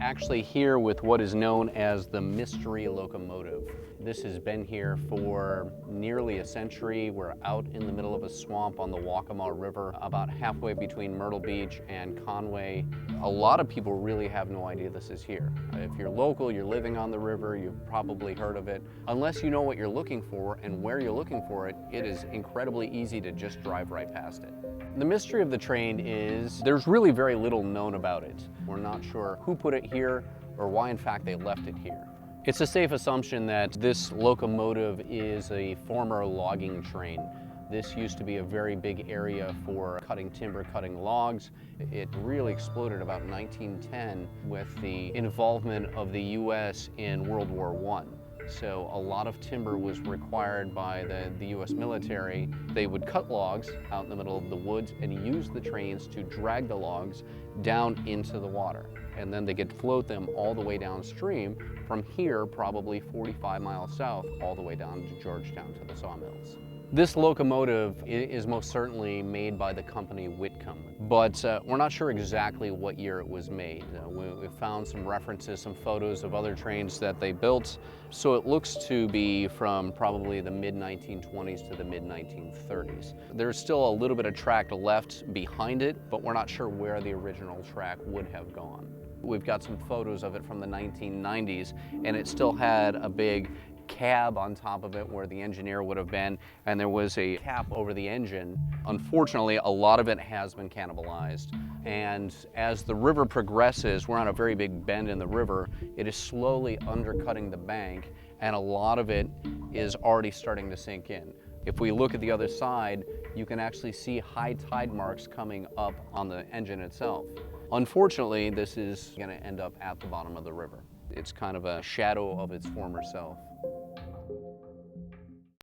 actually here with what is known as the mystery locomotive. This has been here for nearly a century. We're out in the middle of a swamp on the Waccamaw River, about halfway between Myrtle Beach and Conway. A lot of people really have no idea this is here. If you're local, you're living on the river, you've probably heard of it. Unless you know what you're looking for and where you're looking for it, it is incredibly easy to just drive right past it. The mystery of the train is there's really very little known about it. We're not sure who put it here or why in fact they left it here. It's a safe assumption that this locomotive is a former logging train. This used to be a very big area for cutting timber, cutting logs. It really exploded about 1910 with the involvement of the US in World War I. So a lot of timber was required by the US military. They would cut logs out in the middle of the woods and use the trains to drag the logs down into the water. And then they could float them all the way downstream from here, probably 45 miles south, all the way down to Georgetown to the sawmills. This locomotive is most certainly made by the company Whitcomb, but we're not sure exactly what year it was made. We found some references, some photos of other trains that they built, so it looks to be from probably the mid-1920s to the mid-1930s. There's still a little bit of track left behind it, but we're not sure where the original track would have gone. We've got some photos of it from the 1990s, and it still had a big cab on top of it where the engineer would have been, and there was a cap over the engine. Unfortunately, a lot of it has been cannibalized, and as the river progresses, we're on a very big bend in the river, it is slowly undercutting the bank, and a lot of it is already starting to sink in. If we look at the other side, you can actually see high tide marks coming up on the engine itself. Unfortunately, this is going to end up at the bottom of the river. It's kind of a shadow of its former self.